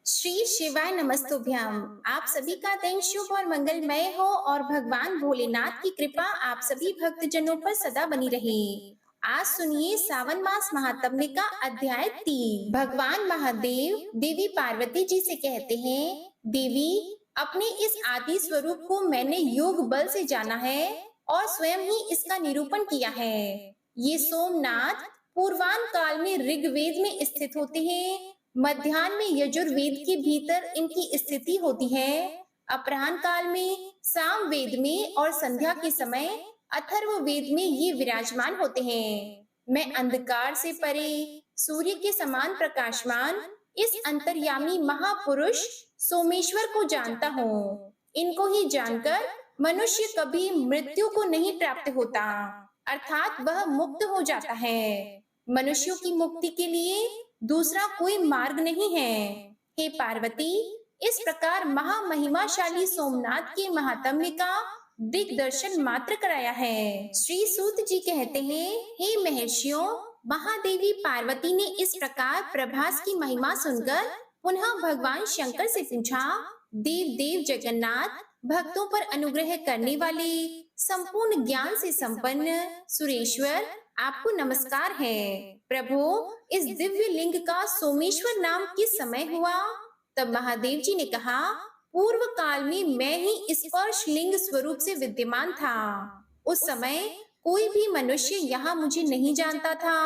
श्री शिवाय नमस्तुभ्यम। आप सभी का दिन शुभ और मंगलमय हो और भगवान भोलेनाथ की कृपा आप सभी भक्तजनों पर सदा बनी रहे। आज सुनिए सावन मास महात्म्य का अध्याय 3। भगवान महादेव देवी पार्वती जी से कहते हैं, देवी अपने इस आदि स्वरूप को मैंने योग बल से जाना है और स्वयं ही इसका निरूपण किया है। ये सोमनाथ पूर्वान काल में ऋग्वेद में स्थित होते हैं, मध्याह्न में यजुर्वेद के भीतर इनकी स्थिति होती है, अपराह्न काल में साम वेद में और संध्या के समय अथर्व वेद में ये विराजमान होते हैं। मैं अंधकार से परे सूर्य के समान प्रकाशमान इस अंतर्यामी महापुरुष सोमेश्वर को जानता हूँ। इनको ही जानकर मनुष्य कभी मृत्यु को नहीं प्राप्त होता, अर्थात वह मुक्त हो जाता है। मनुष्यों की मुक्ति के लिए दूसरा कोई मार्ग नहीं है। हे पार्वती, इस प्रकार महामहिमाशाली सोमनाथ के महात्म्य का दिग्दर्शन मात्र कराया है। श्री सूत जी कहते हैं, हे महर्षियों, महादेवी पार्वती ने इस प्रकार प्रभास की महिमा सुनकर पुनः भगवान शंकर से पूछा, देव देव जगन्नाथ, भक्तों पर अनुग्रह करने वाले, संपूर्ण ज्ञान से संपन्न सुरेश्वर, आपको नमस्कार है। प्रभु, इस दिव्य लिंग का सोमेश्वर नाम किस समय हुआ? तब महादेव जी ने कहा, पूर्व काल में मैं ही स्पर्श लिंग स्वरूप से विद्यमान था। उस समय कोई भी मनुष्य यहाँ मुझे नहीं जानता था।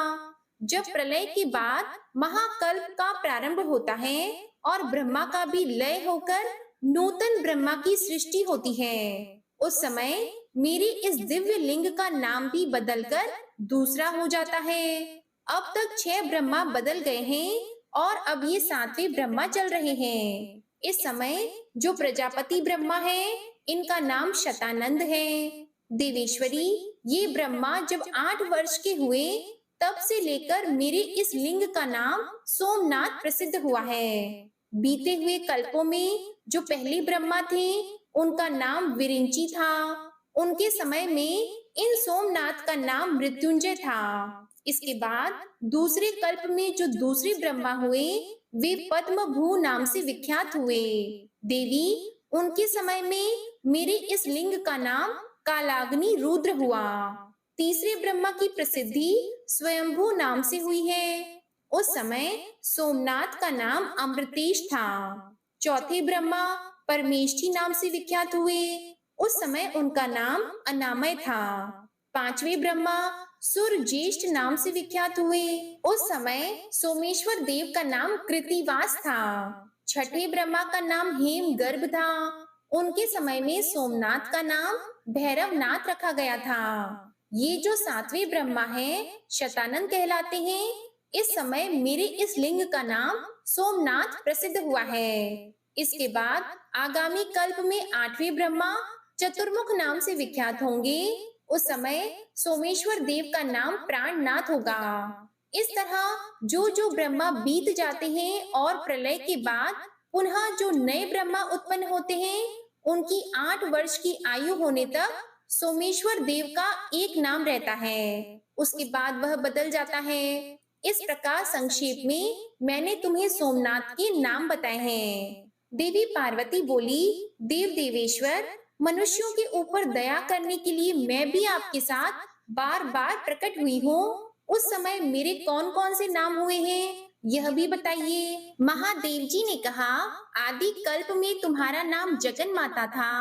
जब प्रलय के बाद महाकल्प का प्रारंभ होता है और ब्रह्मा का भी लय होकर नूतन ब्रह्मा की सृष्टि होती है, उस समय मेरे इस दिव्य लिंग का नाम भी बदलकर दूसरा हो जाता है। अब तक 6 ब्रह्मा बदल गए हैं और अब ये 7वें ब्रह्मा चल रहे हैं। इस समय जो प्रजापति ब्रह्मा है, इनका नाम शतानंद है। देवेश्वरी, ये ब्रह्मा जब 8 वर्ष के हुए तब से लेकर मेरे इस लिंग का नाम सोमनाथ प्रसिद्ध हुआ है। बीते हुए कल्पों में जो पहले ब्रह्मा थे, उनका नाम विरिंची था। उनके समय में इन सोमनाथ का नाम मृत्युंजय था। इसके बाद दूसरे कल्प में जो दूसरे ब्रह्मा हुए, वे पद्मभू नाम से विख्यात हुए। देवी, उनके समय में मेरे इस लिंग का नाम कालाग्नि रुद्र हुआ। तीसरे ब्रह्मा की प्रसिद्धि स्वयंभू नाम से हुई है। उस समय सोमनाथ का नाम अमृतेश था। चौथे ब्रह्मा परमेष्ठी नाम से विख्यात हुए। उस समय उनका नाम अनामय था। 5वें ब्रह्मा सूर्यज्येष्ठ नाम से विख्यात हुए। उस समय सोमेश्वर देव का नाम कृतिवास था। 6ठे ब्रह्मा का नाम हेमगर्भ था। उनके समय में सोमनाथ का नाम भैरवनाथ रखा गया था। ये जो 7वें ब्रह्मा हैं, शतानंद कहलाते हैं। इस समय मेरे इस लिंग का नाम सोमनाथ प्रसिद्ध हुआ है। इसके बाद आगामी कल्प में 8वें ब्रह्मा चतुर्मुख नाम से विख्यात होंगे। उस समय सोमेश्वर देव का नाम प्राणनाथ होगा। इस तरह जो जो ब्रह्मा बीत जाते हैं और प्रलय के बाद पुनः जो नए ब्रह्मा उत्पन्न होते हैं, उनकी 8 वर्ष की आयु होने तक सोमेश्वर देव का एक नाम रहता है। उसके बाद वह बदल जाता है। इस प्रकार संक्षेप में मैंने तुम्हें सोमनाथ के नाम बताए हैं। देवी पार्वती बोली, देव देवेश्वर, मनुष्यों के ऊपर दया करने के लिए मैं भी आपके साथ बार बार प्रकट हुई हूँ। उस समय मेरे कौन कौन से नाम हुए हैं, यह भी बताइए। महादेव जी ने कहा, आदि कल्प में तुम्हारा नाम जगन माता था,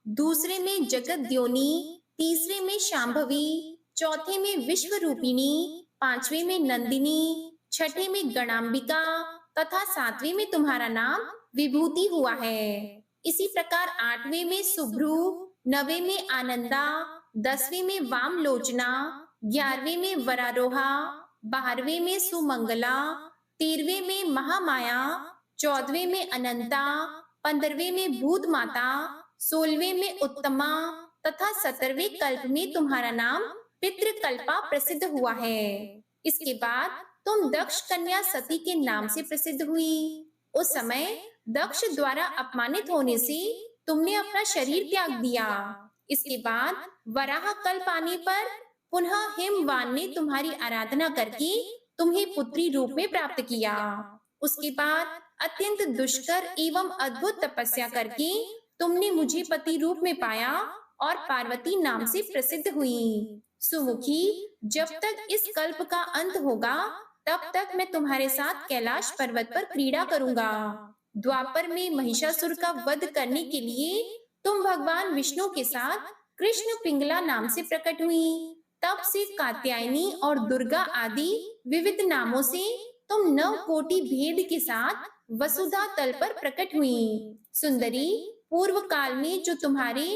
दूसरे में जगत द्योनी, तीसरे में शांभवी, चौथे में विश्व रूपिणी, 5वें में नंदिनी, 6ठे में गणाम्बिका तथा 7वें में तुम्हारा नाम विभूति हुआ है। इसी प्रकार 8वें में सुभ्रू, 9वें में आनंदा, 10वें में वामलोचना, 11वें में वरारोहा, 12वें में सुमंगला, 13वें में महामाया, 14वें में अनंता, 15वें में भूत माता, 16वें में उत्तमा तथा 17वें कल्प में तुम्हारा नाम पितृकल्पा प्रसिद्ध हुआ है। इसके बाद तुम दक्ष कन्या सती के नाम से प्रसिद्ध हुई। उस समय दक्ष द्वारा अपमानित होने से तुमने अपना शरीर त्याग दिया। इसके बाद वराह कल्प आने पर पुनः हिमवान ने तुम्हारी आराधना करके तुम्हें पुत्री रूप में प्राप्त किया। उसके बाद अत्यंत दुष्कर एवं अद्भुत तपस्या करके तुमने मुझे पति रूप में पाया और पार्वती नाम से प्रसिद्ध हुई। सुमुखी, जब तक इस कल्प का अंत होगा तब तक मैं तुम्हारे साथ कैलाश पर्वत पर क्रीड़ा करूंगा। द्वापर में महिषासुर का वध करने के लिए तुम भगवान विष्णु के साथ कृष्ण पिंगला नाम से प्रकट हुई। तब से कात्यायनी और दुर्गा आदि विविध नामों से तुम 9 कोटि भेद के साथ वसुधा तल पर प्रकट हुई। सुंदरी, पूर्व काल में जो तुम्हारे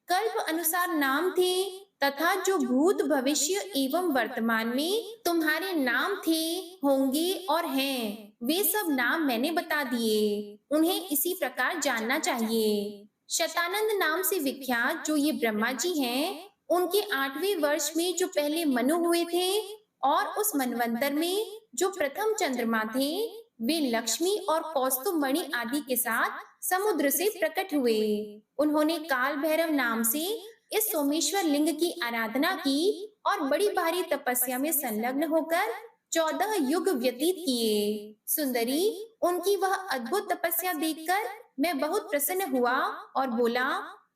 कल्प अनुसार नाम थे तथा जो भूत भविष्य एवं वर्तमान में तुम्हारे नाम थे, होंगे और हैं, वे सब नाम मैंने बता दिए। उन्हें इसी प्रकार जानना चाहिए। शतानंद नाम से विख्यात जो ये ब्रह्मा जी हैं, उनके 8वें वर्ष में जो पहले मनु हुए थे और उस मनवंतर में जो प्रथम चंद्रमा थे, वे लक्ष्मी और कौस्तुभ मणि आदि के साथ समुद्र से प्रकट हुए। उन्होंने काल भैरव नाम से इस सोमेश्वर लिंग की आराधना की और बड़ी भारी तपस्या में संलग्न होकर 14 युग व्यतीत किए। सुंदरी, उनकी वह अद्भुत तपस्या देखकर मैं बहुत प्रसन्न हुआ और बोला,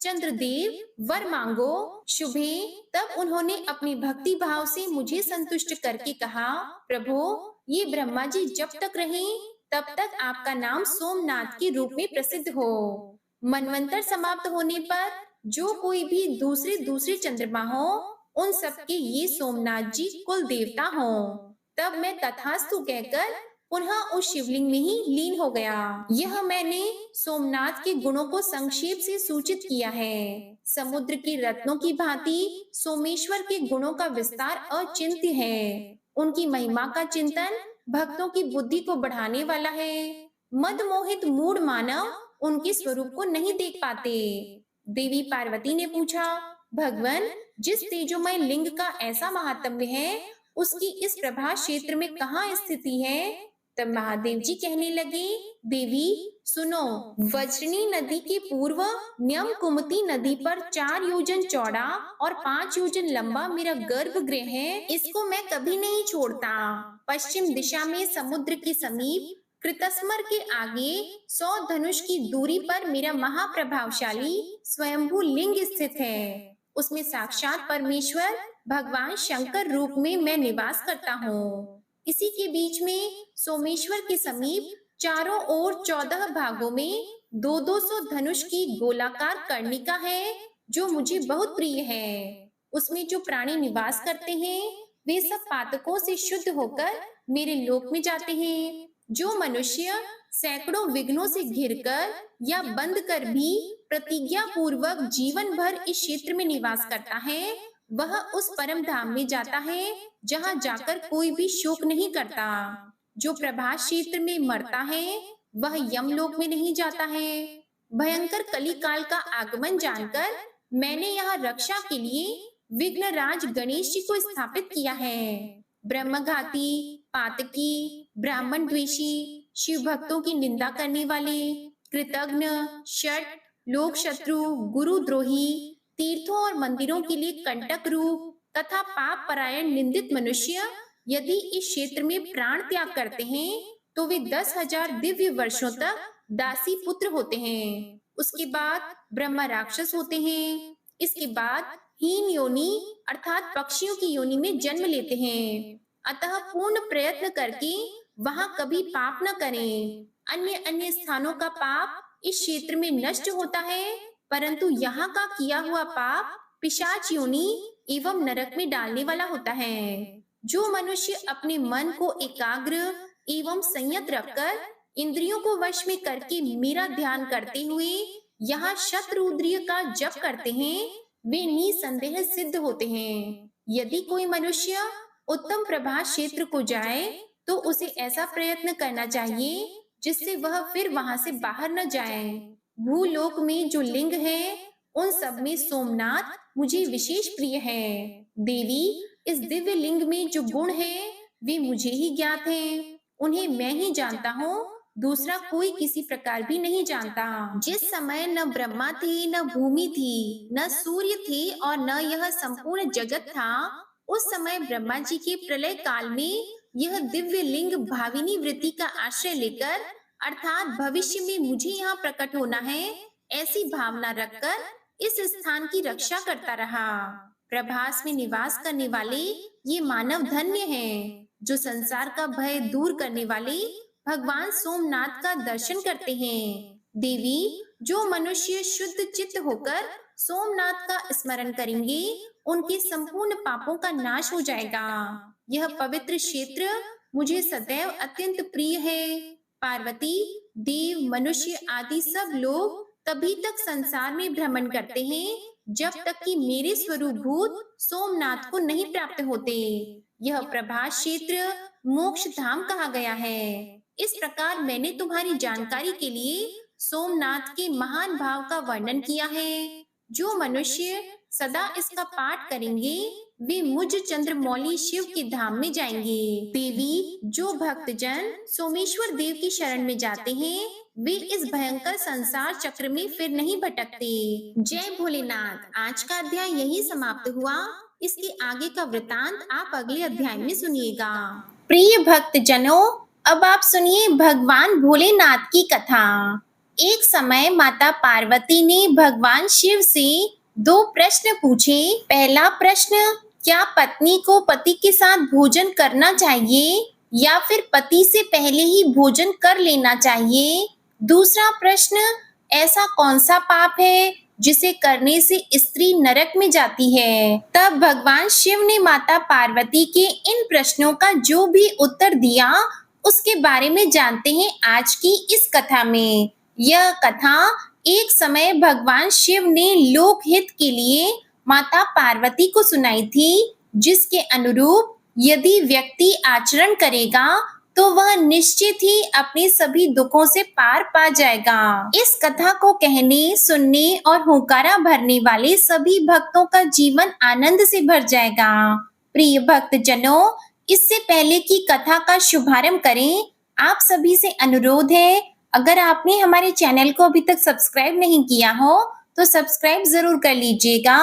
चंद्रदेव वर मांगो शुभे। तब उन्होंने अपनी भक्ति भाव से मुझे संतुष्ट करके कहा, प्रभु, ये ब्रह्मा जी जब तक रहें तब तक आपका नाम सोमनाथ के रूप में प्रसिद्ध हो। मनवंतर समाप्त होने पर जो कोई भी दूसरे चंद्रमा हो, उन सबके ये सोमनाथ जी कुल देवता हो। तब मैं तथास्तु कहकर पुनः उस शिवलिंग में ही लीन हो गया। यह मैंने सोमनाथ के गुणों को संक्षेप से सूचित किया है। समुद्र के रत्नों की भांति सोमेश्वर के गुणों का विस्तार अचिंत्य है। उनकी महिमा का चिंतन भक्तों की बुद्धि को बढ़ाने वाला है। मद मोहित मूढ़ मानव उनके स्वरूप को नहीं देख पाते। देवी पार्वती ने पूछा, भगवान, जिस तेजोमय लिंग का ऐसा महात्म्य है, उसकी इस प्रभा क्षेत्र में कहाँ स्थिति है? तब महादेव जी कहने लगे, देवी सुनो, वज्रनी नदी के पूर्व न्यम कुमती नदी पर 4 योजन चौड़ा और 5 योजन लंबा मेरा गर्भगृह है। इसको मैं कभी नहीं छोड़ता। पश्चिम दिशा में समुद्र के समीप कृतस्मर के आगे 100 धनुष की दूरी पर मेरा महाप्रभावशाली स्वयंभू लिंग स्थित है। उसमें साक्षात परमेश्वर भगवान शंकर रूप में मैं निवास करता हूँ। इसी के बीच में सोमेश्वर के समीप चारों ओर 14 भागों में 200 धनुष की गोलाकार कर्णिका है, जो मुझे बहुत प्रिय है। उसमें जो प्राणी निवास करते हैं, वे सब पातकों से शुद्ध होकर मेरे लोक में जाते हैं। जो मनुष्य सैकड़ों विघ्नों से घिरकर या बंद कर भी प्रतिज्ञा पूर्वक जीवन भर इस क्षेत्र में निवास करता है, वह उस परम धाम में जाता है जहाँ जाकर कोई भी शोक नहीं करता। जो प्रभास क्षेत्र में मरता है, वह यमलोक में नहीं जाता है। भयंकर कली काल का आगमन जानकर मैंने यहाँ रक्षा के लिए विघ्नराज गणेश जी को स्थापित किया है। ब्रह्मघाती, पातकी, ब्राह्मण द्वेषी, शिव भक्तों की निंदा करने वाले, कृतघ्न, शठ, लोक शत्रु, गुरुद्रोही, तीर्थों और मंदिरों के लिए कंटक रूप तथा पाप परायण निंदित मनुष्य यदि इस क्षेत्र में प्राण त्याग करते हैं, तो वे 10,000 दिव्य वर्षों तक दासी पुत्र होते हैं। उसके बाद ब्रह्मा राक्षस होते हैं। इसके बाद हीन योनि अर्थात पक्षियों की योनि में जन्म लेते हैं। अतः पूर्ण प्रयत्न करके वहां कभी पाप न करें। अन्य अन्य स्थानों का पाप इस क्षेत्र में नष्ट होता है, परंतु यहाँ का किया हुआ पाप पिशाच योनि एवं नरक में डालने वाला होता है। जो मनुष्य अपने मन को एकाग्र एवं संयत रखकर इंद्रियों को वश में करके मेरा ध्यान करते हुए यहाँ शतरुद्रीय का जप करते हैं, वे निसंदेह सिद्ध होते हैं। यदि कोई मनुष्य उत्तम प्रभास क्षेत्र को जाए, तो उसे ऐसा प्रयत्न करना चाहिए जिससे वह फिर वहां से बाहर न जाए। भूलोक में जो लिंग है, उन सब में सोमनाथ मुझे विशेष प्रिय है। देवी, इस दिव्य लिंग में जो गुण है, वे मुझे ही ज्ञात हैं। उन्हें मैं ही जानता हूँ, दूसरा कोई किसी प्रकार भी नहीं जानता। जिस समय न ब्रह्मा थे, न भूमि थी, न सूर्य थे और न यह संपूर्ण जगत था, उस समय ब्रह्मा जी के प्रलय काल में यह दिव्य लिंग भाविनी वृत्ति का आश्रय लेकर अर्थात भविष्य में मुझे यहाँ प्रकट होना है, ऐसी भावना रखकर इस स्थान की रक्षा करता रहा। प्रभास में निवास करने वाले ये मानव धन्य हैं, जो संसार का भय दूर करने वाले भगवान सोमनाथ का दर्शन करते हैं। देवी, जो मनुष्य शुद्ध चित्त होकर सोमनाथ का स्मरण करेंगे, उनके संपूर्ण पापों का नाश हो जाएगा। यह पवित्र क्षेत्र मुझे सदैव अत्यंत प्रिय है। पार्वती, देव, मनुष्य आदि सब लोग तभी तक संसार में भ्रमण करते हैं जब तक कि मेरे स्वरूप भूत सोमनाथ को नहीं प्राप्त होते। यह प्रभास क्षेत्र मोक्ष धाम कहा गया है। इस प्रकार मैंने तुम्हारी जानकारी के लिए सोमनाथ के महान भाव का वर्णन किया है। जो मनुष्य सदा इसका पाठ करेंगे, वे मुझ चंद्रमौली शिव के धाम में जाएंगे। देवी, जो भक्तजन सोमेश्वर देव की शरण में जाते हैं, वे इस भयंकर संसार चक्र में फिर नहीं भटकते। जय भोलेनाथ। आज का अध्याय यही समाप्त हुआ। इसके आगे का वृतांत आप अगले अध्याय में सुनिएगा। प्रिय भक्तजनों, अब आप सुनिए भगवान भोलेनाथ की कथा। एक समय माता पार्वती ने भगवान शिव से 2 प्रश्न पूछे। पहला प्रश्न, क्या पत्नी को पति के साथ भोजन करना चाहिए या फिर पति से पहले ही भोजन कर लेना चाहिए? दूसरा प्रश्न, ऐसा कौन सा पाप है जिसे करने से स्त्री नरक में जाती है? तब भगवान शिव ने माता पार्वती के इन प्रश्नों का जो भी उत्तर दिया, उसके बारे में जानते हैं आज की इस कथा में। यह कथा एक समय भगवान शिव ने लोकहित के लिए माता पार्वती को सुनाई थी, जिसके अनुरूप यदि व्यक्ति आचरण करेगा तो वह निश्चित ही अपने सभी दुखों से पार पा जाएगा। इस कथा को कहने, सुनने और हुंकारा भरने वाले सभी भक्तों का जीवन आनंद से भर जाएगा। प्रिय भक्तजनों, इससे पहले कि कथा का शुभारंभ करें, आप सभी से अनुरोध है, अगर आपने हमारे चैनल को अभी तक सब्सक्राइब नहीं किया हो तो सब्सक्राइब जरूर कर लीजिएगा,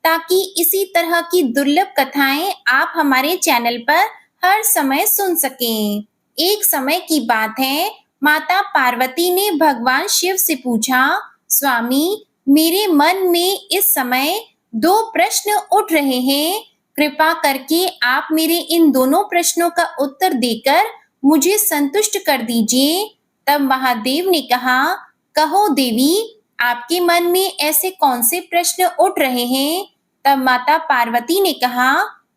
ताकि इसी तरह की दुर्लभ कथाएं आप हमारे चैनल पर हर समय सुन सकें। एक समय की बात है, माता पार्वती ने भगवान शिव से पूछा, स्वामी, मेरे मन में इस समय 2 प्रश्न उठ रहे हैं। कृपा करके आप मेरे इन दोनों प्रश्नों का उत्तर देकर मुझे संतुष्ट कर दीजिए। तब महादेव ने कहा, कहो देवी, आपके मन में ऐसे कौन से प्रश्न उठ रहे हैं? तब माता पार्वती ने कहा,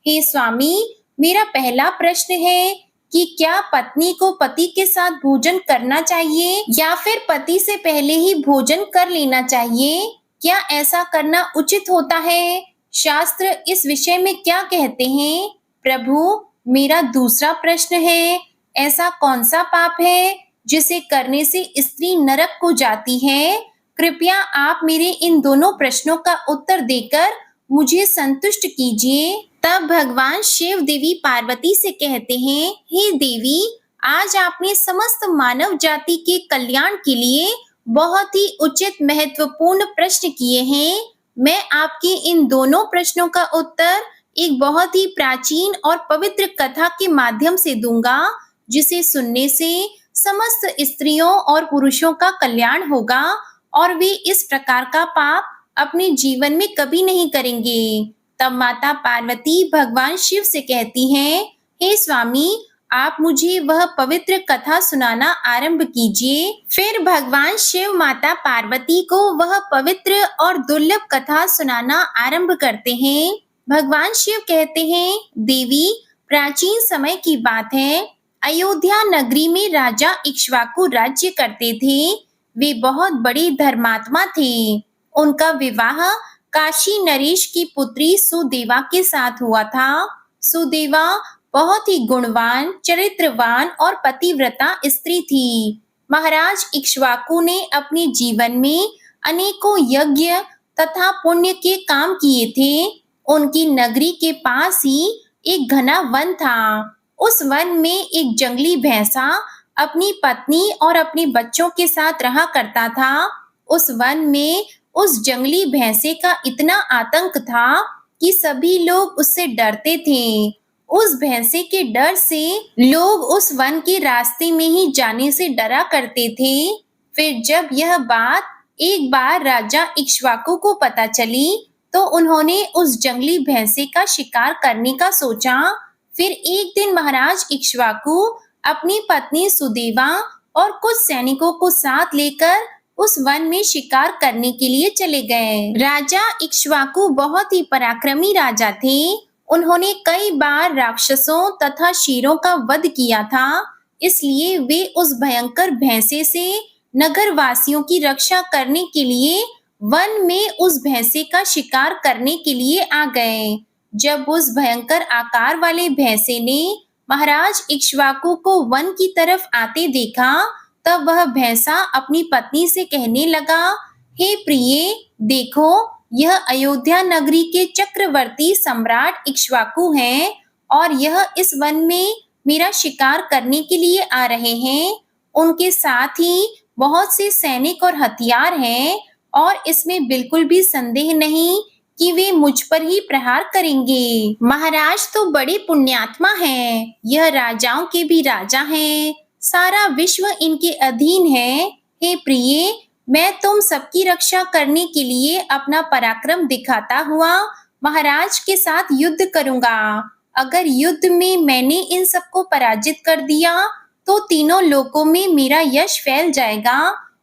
हे स्वामी, मेरा पहला प्रश्न है कि क्या पत्नी को पति के साथ भोजन करना चाहिए या फिर पति से पहले ही भोजन कर लेना चाहिए? क्या ऐसा करना उचित होता है? शास्त्र इस विषय में क्या कहते हैं? प्रभु, मेरा दूसरा प्रश्न है, ऐसा कौन सा पाप है जिसे करने से स्त्री नरक को जाती है? कृपया आप मेरे इन दोनों प्रश्नों का उत्तर देकर मुझे संतुष्ट कीजिए। तब भगवान शिव देवी पार्वती से कहते हैं, हे देवी, आज आपने समस्त मानव जाति के कल्याण के लिए बहुत ही उचित महत्वपूर्ण प्रश्न किए हैं। मैं आपके इन दोनों प्रश्नों का उत्तर एक बहुत ही प्राचीन और पवित्र कथा के माध्यम से दूंगा, जिसे सुनने से समस्त स्त्रियों और पुरुषों का कल्याण होगा और वे इस प्रकार का पाप अपने जीवन में कभी नहीं करेंगे। तब माता पार्वती भगवान शिव से कहती हैं, हे स्वामी, आप मुझे वह पवित्र कथा सुनाना आरंभ कीजिए। फिर भगवान शिव माता पार्वती को वह पवित्र और दुर्लभ कथा सुनाना आरंभ करते हैं। भगवान शिव कहते हैं, देवी, प्राचीन समय की बात है, अयोध्या नगरी में राजा इक्ष्वाकु राज्य करते थे। वे बहुत बड़े धर्मात्मा थे। उनका विवाह काशी नरेश की पुत्री सुदेवा के साथ हुआ था। सुदेवा बहुत ही गुणवान, चरित्रवान और पतिव्रता स्त्री थी। महाराज इक्ष्वाकु ने अपने जीवन में अनेकों यज्ञ तथा पुण्य के काम किए थे। उनकी नगरी के पास ही एक घना वन था। उस वन में एक जंगली भैंसा अपनी पत्नी और अपने बच्चों के साथ रहा करता था। उस वन में उस जंगली भैंसे का इतना आतंक था कि सभी लोग उससे डरते थे। उस भैंसे के डर से लोग उस वन के रास्ते में ही जाने से डरा करते थे। फिर जब यह बात एक बार राजा इक्ष्वाकु को पता चली, तो उन्होंने उस जंगली भैंसे का शिकार करने का सोचा। फिर एक दिन महाराज इक्ष्वाकु अपनी पत्नी सुदेवा और कुछ सैनिकों को साथ लेकर उस वन में शिकार करने के लिए चले गए। राजा इक्ष्वाकु बहुत ही पराक्रमी राजा थे। उन्होंने कई बार राक्षसों तथा शेरों का वध किया था, इसलिए वे उस भयंकर भैंसे से नगर वासियों की रक्षा करने के लिए वन में उस भैंसे का शिकार करने के लिए आ गए। जब उस भयंकर आकार वाले भैंसे ने महाराज इक्ष्वाकु को वन की तरफ आते देखा, तब वह भैंसा अपनी पत्नी से कहने लगा, हे प्रिये, देखो, यह अयोध्या नगरी के चक्रवर्ती सम्राट इक्ष्वाकु हैं और यह इस वन में मेरा शिकार करने के लिए आ रहे हैं। उनके साथ ही बहुत से सैनिक और हथियार हैं और इसमें बिल्कुल भी संदेह नहीं कि वे मुझ पर ही प्रहार करेंगे। महाराज तो बड़े पुण्यात्मा हैं, यह राजाओं के भी राजा हैं, सारा विश्व इनके अधीन है। हे प्रिये, मैं तुम सबकी रक्षा करने के लिए अपना पराक्रम दिखाता हुआ महाराज के साथ युद्ध करूंगा। अगर युद्ध में मैंने इन सबको पराजित कर दिया, तो तीनों लोकों में मेरा यश फैल जाएगा,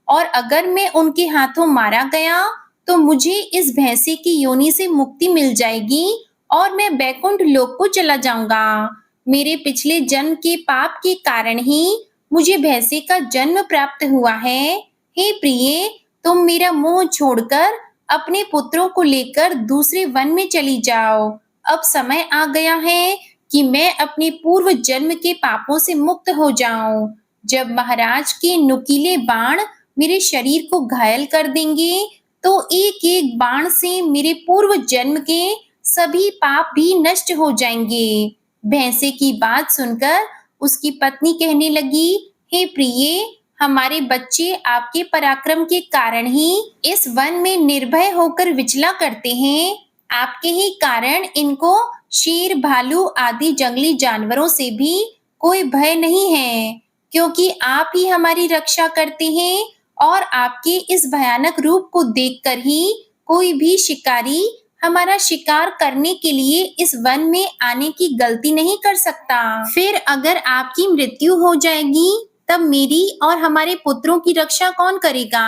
और अगर मैं उनके हाथों मारा गया, तो मुझे इस भैंसे की योनि से मुक्ति मिल जाएगी और मैं बैकुंठ लोक को चला जाऊंगा। मेरे पिछले जन्म के पाप के कारण ही मुझे भैंसे का जन्म प्राप्त हुआ है। हे प्रिये, तुम मेरा मोह छोड़कर अपने पुत्रों को लेकर दूसरे वन में चली जाओ। अब समय आ गया है कि मैं अपने पूर्व जन्म के पापों से मुक्त हो जाऊं। जब महाराज के नुकीले बाण मेरे शरीर को घायल कर देंगे, तो एक एक बाण से मेरे पूर्व जन्म के सभी पाप भी नष्ट हो जाएंगे। भैंसे की बात सुनकर उसकी पत्नी कहने लगी, हे प्रिये, हमारे बच्चे आपके पराक्रम के कारण ही इस वन में निर्भय होकर विचला करते हैं। आपके ही कारण इनको शेर, भालू आदि जंगली जानवरों से भी कोई भय नहीं है, क्योंकि आप ही हमारी रक्षा करते हैं और आपके इस भयानक रूप को देखकर ही कोई भी शिकारी हमारा शिकार करने के लिए इस वन में आने की गलती नहीं कर सकता। फिर अगर आपकी मृत्यु हो जाएगी, तब मेरी और हमारे पुत्रों की रक्षा कौन करेगा?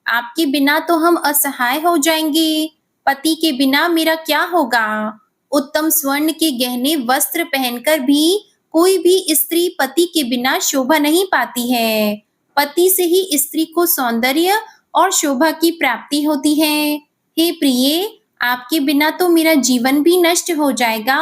आपके बिना तो हम असहाय हो जाएंगे। पति के बिना मेरा क्या होगा? उत्तम स्वर्ण के गहने वस्त्र पहनकर भी कोई भी स्त्री पति के बिना शोभा नहीं पाती है। पति से ही स्त्री को सौंदर्य और शोभा की प्राप्ति होती है। हे प्रिये, आपके बिना तो मेरा जीवन भी नष्ट हो जाएगा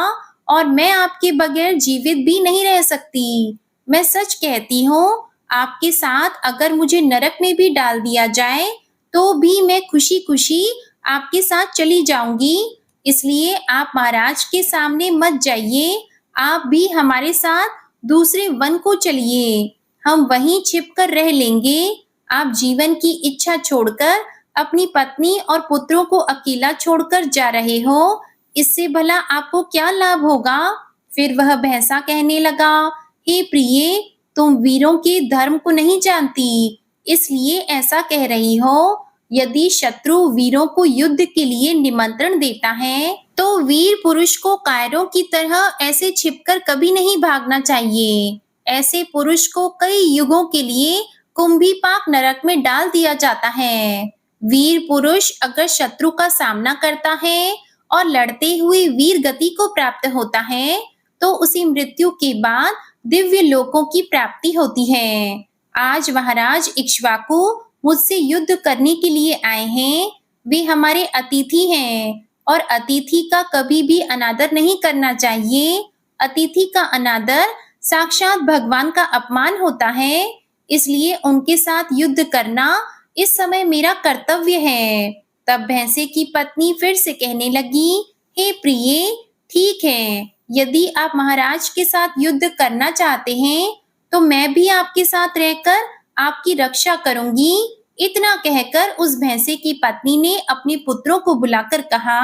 और मैं आपके बगैर जीवित भी नहीं रह सकती। मैं सच कहती हूँ, आपके साथ अगर मुझे नरक में भी डाल दिया जाए, तो भी मैं खुशी खुशी आपके साथ चली जाऊंगी। इसलिए आप महाराज के सामने मत जाइए, आप भी हमारे साथ दूसरे वन को चलिए, हम वहीं छिपकर रह लेंगे। आप जीवन की इच्छा छोड़कर अपनी पत्नी और पुत्रों को अकेला छोड़कर जा रहे हो, इससे भला आपको क्या लाभ होगा? फिर वह भैंसा कहने लगा, हे प्रिये, तुम वीरों के धर्म को नहीं जानती, इसलिए ऐसा कह रही हो। यदि शत्रु वीरों को युद्ध के लिए निमंत्रण देता है, तो वीर पुरुष को कायरों की तरह ऐसे छिपकर कभी नहीं भागना चाहिए। ऐसे पुरुष को कई युगों के लिए कुंभीपाक नरक में डाल दिया जाता है। वीर पुरुष अगर शत्रु का सामना करता है और लड़ते हुए वीर गति को प्राप्त होता है, तो उसी मृत्यु के बाद दिव्य लोकों की प्राप्ति होती है। आज महाराज इक्ष्वाकु मुझसे युद्ध करने के लिए आए हैं। वे हमारे अतिथि हैं और अतिथि का कभी भी अनादर नहीं करना चाहिए। अतिथि का अनादर साक्षात भगवान का अपमान होता है, इसलिए उनके साथ युद्ध करना इस समय मेरा कर्तव्य है। तब भैंसे की पत्नी फिर से कहने लगी, हे प्रिये, ठीक है, यदि आप महाराज के साथ युद्ध करना चाहते हैं, तो मैं भी आपके साथ रहकर आपकी रक्षा करूंगी। इतना कहकर उस भैंसे की पत्नी ने अपने पुत्रों को बुलाकर कहा,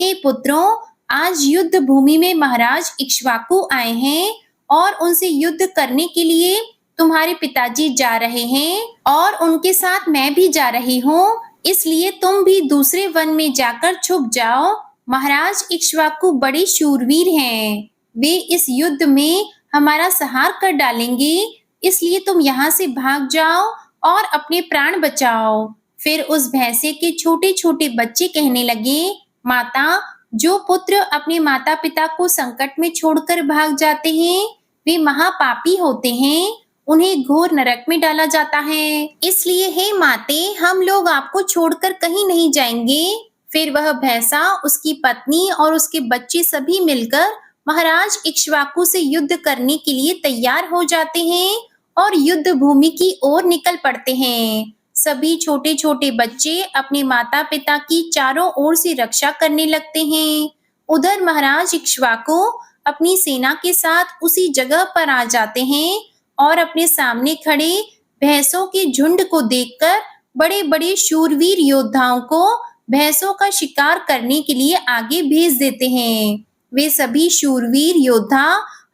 हे पुत्रों, आज युद्ध भूमि में महाराज इक्ष्वाकु आए हैं और उनसे युद्ध करने के लिए तुम्हारे पिताजी जा रहे हैं और उनके साथ मैं भी जा रही हूँ, इसलिए तुम भी दूसरे वन में जाकर छुप जाओ। महाराज इक्ष्वाकु बड़े शूरवीर हैं, वे इस युद्ध में हमारा संहार कर डालेंगे, इसलिए तुम यहाँ से भाग जाओ और अपने प्राण बचाओ। फिर उस भैंसे के छोटे-छोटे बच्चे कहने लगे, माता, जो पुत्र अपने माता-पिता को संकट में छोड़कर भाग जाते हैं, वे महापापी होते हैं, उन्हें घोर नरक में डाला जाता है। इसलिए हे माते, हम लोग आपको छोड़कर कहीं नहीं जाएंगे। फिर वह भैंसा, उसकी पत्नी और उसके बच्चे सभी मिलकर महाराज इक्ष्वाकु से युद्ध करने के लिए तैयार हो जाते हैं और युद्ध भूमि की ओर निकल पड़ते हैं। सभी छोटे-छोटे बच्चे अपने माता-पिता की चारों ओर से रक्षा करने लगते हैं। उधर महाराज इक्ष्वाकु अपनी सेना के साथ उसी जगह पर आ जाते हैं और अपने सामने खड़े भैंसों के झुंड को देखकर बड़े-बड़े शूरवीर योद्धाओं को भैंसों का शिकार करने के लिए आगे भेज देते हैं। वे सभी शूरवीर योद्धा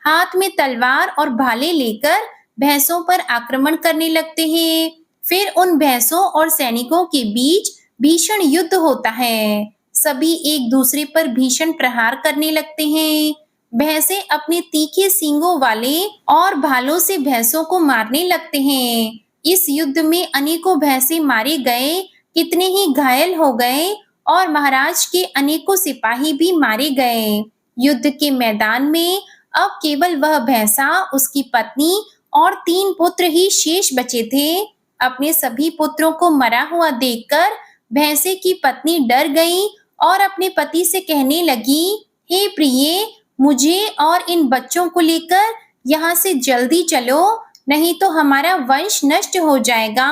हाथ में तलवार और भाले लेकर भैंसों पर आक्रमण करने लगते हैं। फिर उन भैंसों और सैनिकों के बीच भीषण युद्ध होता है। सभी एक दूसरे पर भीषण प्रहार करने लगते हैं। भैंसे अपने तीखे सींगों वाले और भालों से भैंसों को मारने लगते हैं। इस युद्ध में अनेकों भैंसे मारे गए, कितने ही घायल हो गए और महाराज के अनेकों सिपाही भी मारे गए। युद्ध के मैदान में अब केवल वह भैंसा, उसकी पत्नी और 3 पुत्र ही शेष बचे थे। अपने सभी पुत्रों को मरा हुआ देखकर भैंसे की पत्नी डर गई और अपने पति से कहने लगी, हे प्रिय, मुझे और इन बच्चों को लेकर यहाँ से जल्दी चलो, नहीं तो हमारा वंश नष्ट हो जाएगा।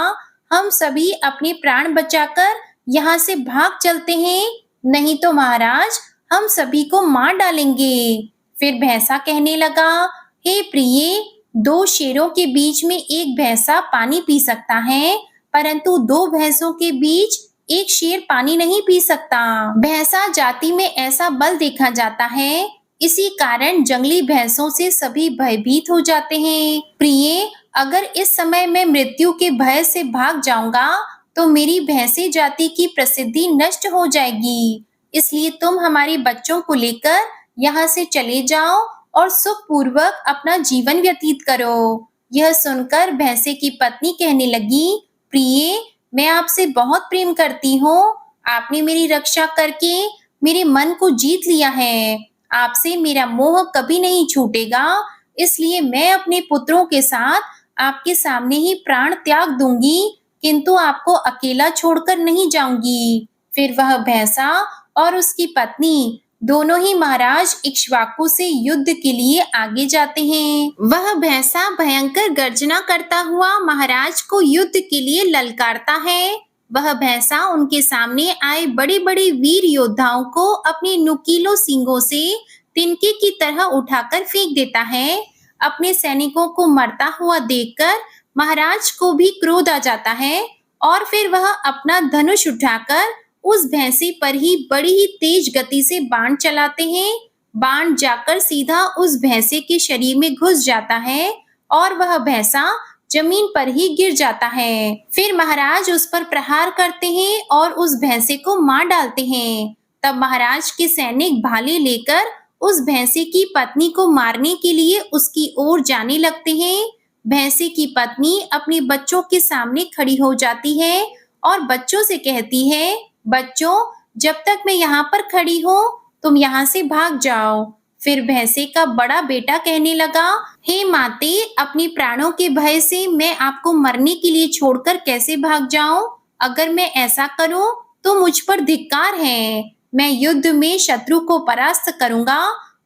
हम सभी अपने प्राण बचाकर यहाँ से भाग चलते हैं, नहीं तो महाराज हम सभी को मार डालेंगे। फिर भैंसा कहने लगा, हे प्रिय, 2 शेरों के बीच में एक भैंसा पानी पी सकता है, परंतु 2 भैंसों के बीच एक शेर पानी नहीं पी सकता। भैंसा जाति में ऐसा बल देखा जाता है, इसी कारण जंगली भैंसों से सभी भयभीत हो जाते हैं। प्रिय, अगर इस समय मैं मृत्यु के भय से भाग जाऊंगा तो मेरी भैंसे जाति की प्रसिद्धि नष्ट हो जाएगी, इसलिए तुम हमारे बच्चों को लेकर यहाँ से चले जाओ और सुखपूर्वक अपना जीवन व्यतीत करो। यह सुनकर भैंसे की पत्नी कहने लगी, प्रिय, मैं आपसे बहुत प्रेम करती हूँ, आपने मेरी रक्षा करके मेरे मन को जीत लिया है, आपसे मेरा मोह कभी नहीं छूटेगा, इसलिए मैं अपने पुत्रों के साथ आपके सामने ही प्राण त्याग दूंगी, किंतु आपको अकेला छोड़कर नहीं जाऊंगी। फिर वह भैंसा और उसकी पत्नी दोनों ही महाराज इक्ष्वाकु से युद्ध के लिए आगे जाते हैं। वह भैंसा भयंकर गर्जना करता हुआ महाराज को युद्ध के लिए ललकारता है। वह भैंसा उनके सामने आए बड़े-बड़े वीर योद्धाओं को अपने नुकीलों सींगों से तिनके की तरह उठाकर फेंक देता है। अपने सैनिकों को मरता हुआ देखकर महाराज को भी क्रोध आ जाता है और फिर वह अपना धनुष उठाकर उस भैंसे पर ही बड़ी ही तेज गति से बाण चलाते हैं। बाण जाकर सीधा उस भैंसे के शरीर में घुस जाता है और वह भैंसा जमीन पर ही गिर जाता है। फिर महाराज उस पर प्रहार करते हैं और उस भैंसे को मार डालते हैं। तब महाराज के सैनिक भाले लेकर उस भैंसे की पत्नी को मारने के लिए उसकी ओर जाने लगते हैं। भैंसे की पत्नी अपने बच्चों के सामने खड़ी हो जाती है और बच्चों से कहती है, बच्चों, जब तक मैं यहाँ पर खड़ी हूँ, तुम यहाँ से भाग जाओ। फिर भैंसे का बड़ा बेटा कहने लगा, हे माते, अपने प्राणों के भय से मैं आपको मरने के लिए छोड़कर कैसे भाग जाऊं? अगर मैं ऐसा करूं तो मुझ पर धिक्कार है। मैं युद्ध में शत्रु को परास्त करूंगा।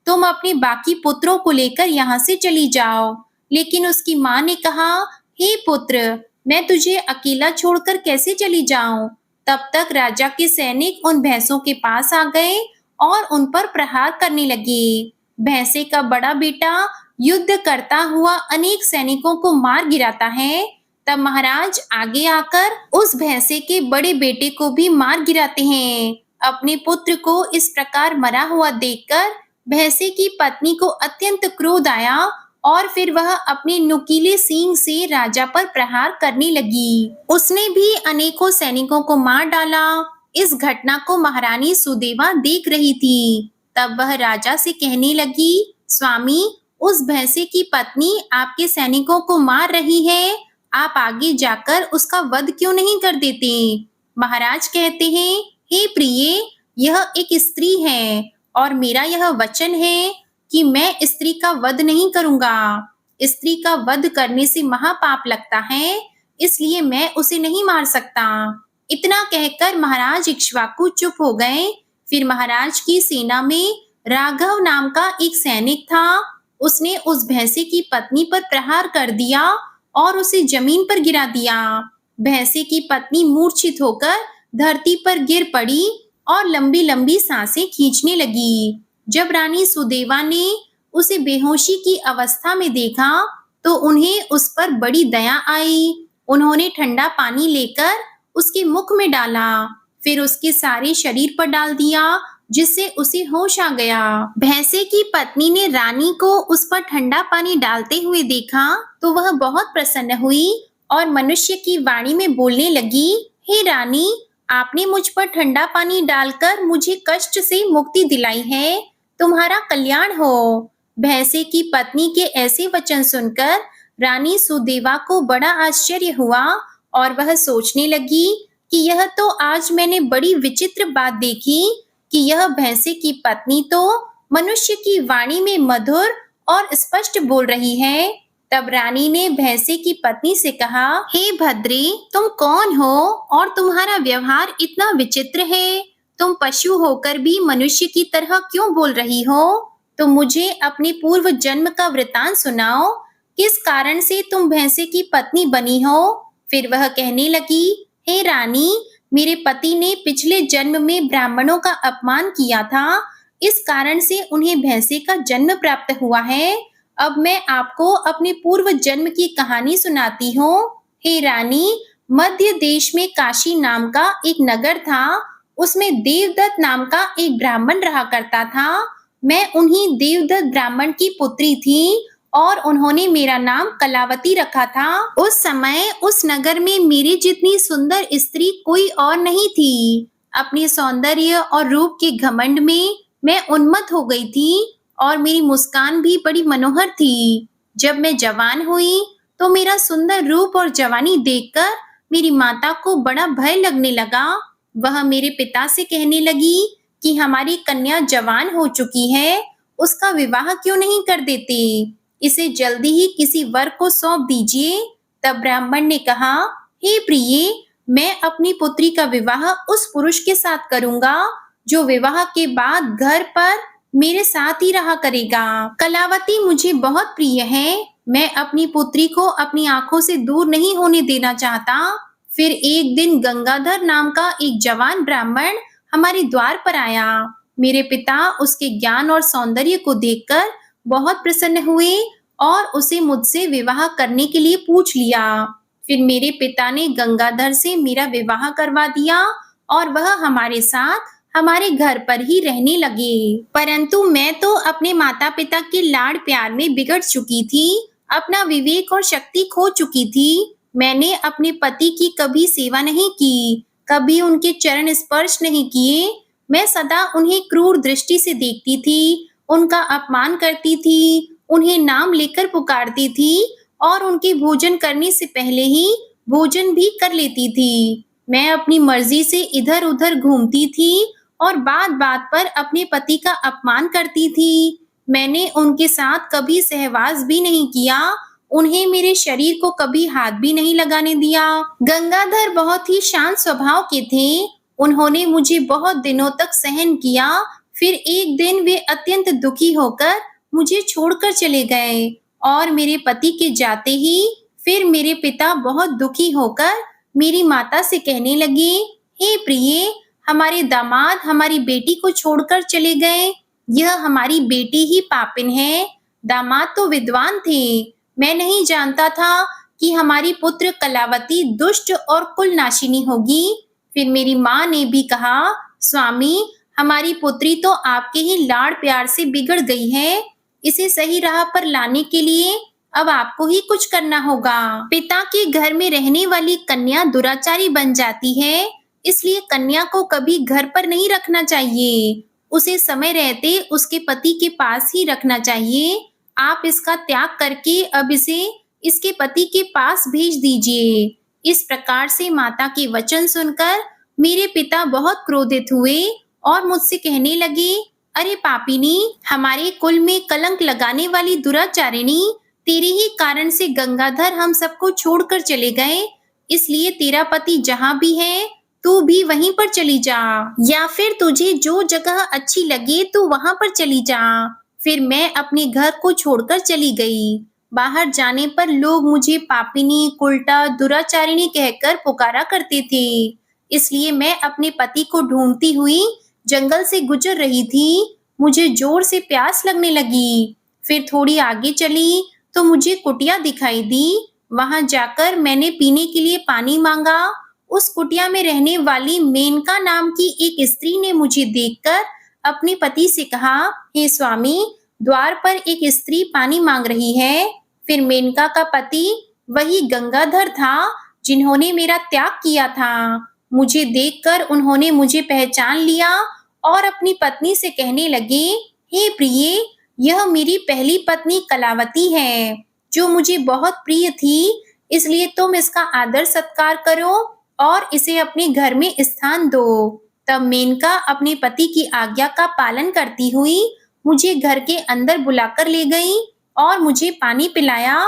तुम अपने बाकी पुत्रों को लेकर यहाँ से चली जाओ। लेकिन उसकी माँ ने कहा, हे पुत्र, मैं तुझे अकेला छोड़कर कैसे चली जाऊं? तब तक राजा के सैनिक उन भैंसों के पास आ गए और उन पर प्रहार करने लगे। भैंसे का बड़ा बेटा युद्ध करता हुआ अनेक सैनिकों को मार गिराता है। तब महाराज आगे आकर उस भैंसे के बड़े बेटे को भी मार गिराते हैं। अपने पुत्र को इस प्रकार मरा हुआ देखकर भैंसे की पत्नी को अत्यंत क्रोध आया और फिर वह अपने नुकीले सींग से राजा पर प्रहार करने लगी। उसने भी अनेकों सैनिकों को मार डाला। इस घटना को महारानी सुदेवा देख रही थी। तब वह राजा से कहने लगी, स्वामी, उस भैंसे की पत्नी आपके सैनिकों को मार रही है, आप आगे जाकर उसका वध क्यों नहीं कर देते? महाराज कहते हैं, हे प्रिय, यह एक स्त्री है और मेरा यह वचन है कि मैं स्त्री का वध नहीं करूंगा। स्त्री का वध करने से महापाप लगता है, इसलिए मैं उसे नहीं मार सकता। इतना कहकर महाराज इक्ष्वाकु चुप हो गए। फिर महाराज की सेना में राघव नाम का एक सैनिक था। उसने उस भैंसे की पत्नी पर प्रहार कर दिया और उसे जमीन पर गिरा दिया। भैंसे की पत्नी मूर्छित होकर धरती पर गिर पड़ी और लंबी लंबी सांसें खींचने लगी। जब रानी सुदेवा ने उसे बेहोशी की अवस्था में देखा तो उन्हें उस पर बड़ी दया आई। उन्होंने ठंडा पानी लेकर उसके मुख में डाला, फिर उसके सारे शरीर पर डाल दिया, जिससे उसे होश आ गया। भैंसे की पत्नी ने रानी को उस पर ठंडा पानी डालते हुए देखा तो वह बहुत प्रसन्न हुई और मनुष्य की वाणी में बोलने लगी, हे रानी, आपने मुझ पर ठंडा पानी डालकर मुझे कष्ट से मुक्ति दिलाई है, तुम्हारा कल्याण हो। भैंसे की पत्नी के ऐसे वचन सुनकर रानी सुदेवा को बड़ा आश्चर्य हुआ और वह सोचने लगी कि यह तो आज मैंने बड़ी विचित्र बात देखी कि यह भैंसे की पत्नी तो मनुष्य की वाणी में मधुर और स्पष्ट बोल रही है। तब रानी ने भैंसे की पत्नी से कहा, हे भद्रे, तुम कौन हो और तुम्हारा व्यवहार इतना विचित्र है? तुम पशु होकर भी मनुष्य की तरह क्यों बोल रही हो? तो मुझे अपने पूर्व जन्म का वृतांत सुनाओ, किस कारण से तुम भैंसे की पत्नी बनी हो? फिर वह कहने लगी, हे रानी, मेरे पति ने पिछले जन्म में ब्राह्मणों का अपमान किया था, इस कारण से उन्हें भैंसे का जन्म प्राप्त हुआ है। अब मैं आपको अपने पूर्व जन्म की कहानी सुनाती हूँ। हे रानी, मध्य देश में काशी नाम का एक नगर था। उसमें देवदत्त नाम का एक ब्राह्मण रहा करता था। मैं उन्हीं देवदत्त ब्राह्मण की पुत्री थी और उन्होंने मेरा नाम कलावती रखा था। उस समय उस नगर में मेरी जितनी सुंदर स्त्री कोई और नहीं थी। अपने सौंदर्य और रूप के घमंड में मैं उन्मत्त हो गई थी और मेरी मुस्कान भी बड़ी मनोहर थी। जब मैं जवान हुई तो मेरा सुंदर रूप और जवानी देखकर मेरी माता को बड़ा भय लगने लगा। वह मेरे पिता से कहने लगी कि हमारी कन्या जवान हो चुकी है, उसका विवाह क्यों नहीं कर देते? इसे जल्दी ही किसी वर को सौंप दीजिए। तब ब्राह्मण ने कहा, हे प्रिय, मैं अपनी पुत्री का विवाह उस पुरुष के साथ करूंगा जो विवाह के बाद घर पर मेरे साथ ही रहा करेगा। कलावती मुझे बहुत प्रिय है। मैं अपनी पुत्री को अपनी आंखों से दूर नहीं होने देना चाहता। फिर एक दिन गंगाधर नाम का एक जवान ब्राह्मण हमारे द्वार पर आया। मेरे पिता उसके ज्ञान और सौंदर्य को देखकर बहुत प्रसन्न हुए और उसे मुझसे विवाह करने के लिए पूछ लिया। फिर मेरे पिता ने गंगाधर से मेरा विवाह करवा दिया और वह हमारे साथ हमारे घर पर ही रहने लगे। परंतु मैं तो अपने माता पिता के लाड़ प्यार में बिगड़ चुकी थी, अपना विवेक और शक्ति खो चुकी थी। मैंने अपने पति की कभी सेवा नहीं की, कभी उनके चरण स्पर्श नहीं किए। मैं सदा उन्हें क्रूर दृष्टि से देखती थी, उनका अपमान करती थी, उन्हें नाम लेकर पुकारती थी और उनके भोजन करने से पहले ही भोजन भी कर लेती थी। मैं अपनी मर्जी से इधर उधर घूमती थी और बात बात पर अपने पति का अपमान करती थी। मैंने उनके साथ कभी सहवास भी नहीं किया, उन्हें मेरे शरीर को कभी हाथ भी नहीं लगाने दिया। गंगाधर बहुत ही शांत स्वभाव के थे। उन्होंने मुझे बहुत दिनों तक सहन किया। फिर एक दिन वे अत्यंत दुखी होकर मुझे छोड़कर चले गए और मेरे पति के जाते ही फिर मेरे पिता बहुत दुखी होकर मेरी माता से कहने लगे, हे प्रिय, हमारे दामाद हमारी बेटी को छोड़कर चले गए। यह हमारी बेटी ही पापिन है। दामाद तो विद्वान थे। मैं नहीं जानता था कि हमारी पुत्र कलावती दुष्ट और कुलनाशिनी होगी। फिर मेरी माँ ने भी कहा स्वामी, हमारी पुत्री तो आपके ही लाड़ प्यार से बिगड़ गई है। इसे सही राह पर लाने के लिए अब आपको ही कुछ करना होगा। पिता के घर में रहने वाली कन्या दुराचारी बन जाती है, इसलिए कन्या को कभी घर पर नहीं रखना चाहिए। उसे समय रहते उसके पति के पास ही रखना चाहिए। आप इसका त्याग करके अब इसे इसके पति के पास भेज दीजिए। इस प्रकार से माता के वचन सुनकर मेरे पिता बहुत क्रोधित हुए और मुझसे कहने लगे, अरे पापिनी, हमारे कुल में कलंक लगाने वाली दुराचारिणी, तेरे ही कारण से गंगाधर हम सबको छोड़कर चले गए। इसलिए तेरा पति जहाँ भी है, तू भी वहीं पर चली जा, या फिर तुझे जो जगह अच्छी लगे तू वहां पर चली जा। फिर मैं अपने घर को छोड़कर चली गई। बाहर जाने पर लोग मुझे पापिनी, उल्टा, दुराचारिणी कहकर पुकारा करते थे। इसलिए मैं अपने पति को ढूंढती हुई जंगल से गुजर रही थी। मुझे जोर से प्यास लगने लगी। फिर थोड़ी आगे चली तो मुझे कुटिया दिखाई दी। वहां जाकर मैंने पीने के लिए पानी मांगा। उस कुटिया में रहने वाली मेनका नाम की एक स्त्री ने मुझे देखकर अपने पति से कहा, हे स्वामी, द्वार पर एक स्त्री पानी मांग रही है। फिर मेनका का पति वही गंगाधर था जिन्होंने मेरा त्याग किया था। मुझे देखकर उन्होंने मुझे पहचान लिया और अपनी पत्नी से कहने लगे, हे प्रिय, यह मेरी पहली पत्नी कलावती है, जो मुझे बहुत प्रिय थी। इसलिए तुम इसका आदर सत्कार करो और इसे अपने घर में स्थान दो। तब मेनका अपने पति की आज्ञा का पालन करती हुई मुझे घर के अंदर बुलाकर ले गई और मुझे पानी पिलाया।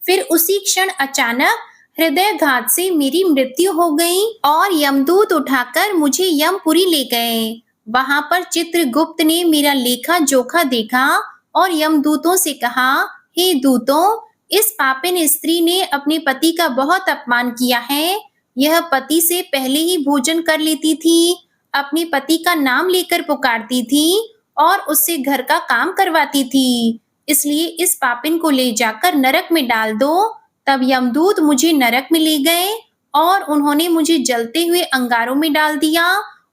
फिर उसी क्षण अचानक हृदयघात से मेरी मृत्यु हो गई और यमदूत उठाकर मुझे यमपुरी ले गए। वहां पर चित्रगुप्त ने मेरा लेखा जोखा देखा और यमदूतों से कहा, हे दूतों, इस पापिन स्त्री ने अपने पति का बहुत अपमान किया है। यह पति से पहले ही भोजन कर लेती थी, अपने पति का नाम लेकर पुकारती थी और उससे घर का काम करवाती थी। इसलिए इस पापिन को ले जाकर नरक में डाल दो। तब यमदूत मुझे नरक में ले गए और उन्होंने मुझे जलते हुए अंगारों में डाल दिया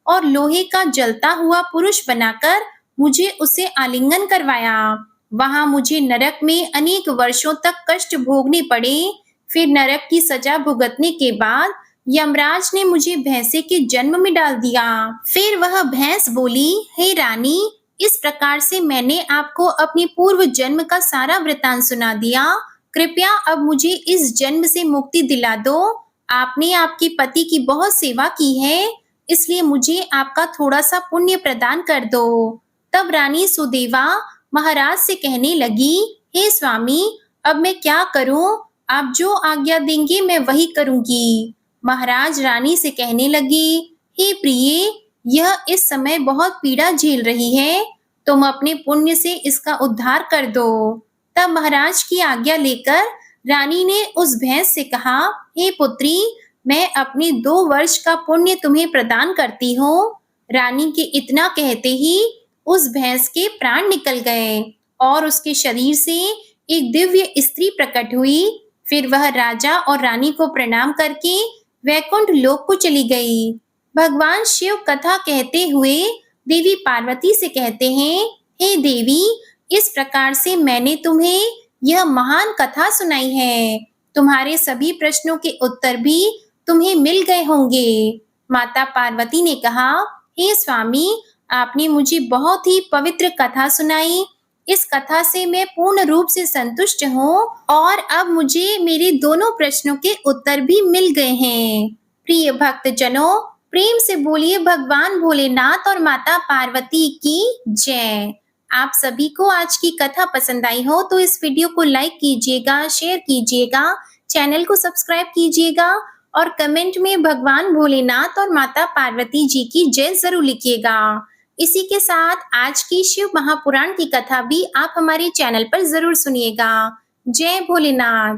और लोहे का जलता हुआ पुरुष बनाकर मुझे उसे आलिंगन करवाया। वहां मुझे नरक में अनेक वर्षों तक कष्ट भोगने पड़े। फिर नरक की सजा भुगतने के बाद यमराज ने मुझे भैंसे के जन्म में डाल दिया। फिर वह भैंस बोली, हे रानी, इस प्रकार से मैंने आपको अपने पूर्व जन्म का सारा वृतांत सुना दिया। कृपया अब मुझे इस जन्म से मुक्ति दिला दो। आपने आपके पति की बहुत सेवा की है, इसलिए मुझे आपका थोड़ा सा पुण्य प्रदान कर दो। तब रानी सुदेवा महाराज से कहने लगी, हे स्वामी, अब मैं क्या करूं? आप जो आज्ञा देंगे मैं वही करूंगी। महाराज रानी से कहने लगे, हे प्रिय, यह इस समय बहुत पीड़ा झेल रही है, तुम अपने पुण्य से इसका उद्धार कर दो। तब महाराज की आज्ञा लेकर रानी ने उस भैंस से कहा, हे पुत्री, मैं अपने 2 वर्ष का पुण्य तुम्हें प्रदान करती हूँ। रानी के इतना कहते ही उस भैंस के प्राण निकल गए और उसके शरीर से एक दिव्य स्त्री प्रकट हुई। फिर वह राजा और रानी को प्रणाम करके वैकुंठ लोक को चली गई। भगवान शिव कथा कहते हुए देवी पार्वती से कहते हैं, हे देवी, इस प्रकार से मैंने तुम्हें यह महान कथा सुनाई है। तुम्हारे सभी प्रश्नों के उत्तर भी तुम्हें मिल गए होंगे। माता पार्वती ने कहा, हे स्वामी, आपने मुझे बहुत ही पवित्र कथा सुनाई। इस कथा से मैं पूर्ण रूप से संतुष्ट हूँ और अब मुझे मेरे दोनों प्रश्नों के उत्तर भी मिल गए हैं। प्रिय भक्तजनों, प्रेम से बोलिए भगवान भोलेनाथ और माता पार्वती की जय। आप सभी को आज की कथा पसंद आई हो तो इस वीडियो को लाइक कीजिएगा, शेयर कीजिएगा, चैनल को सब्सक्राइब कीजिएगा और कमेंट में भगवान भोलेनाथ और माता पार्वती जी की जय जरूर लिखिएगा। इसी के साथ आज की शिव महापुराण की कथा भी आप हमारे चैनल पर जरूर सुनिएगा। जय भोलेनाथ।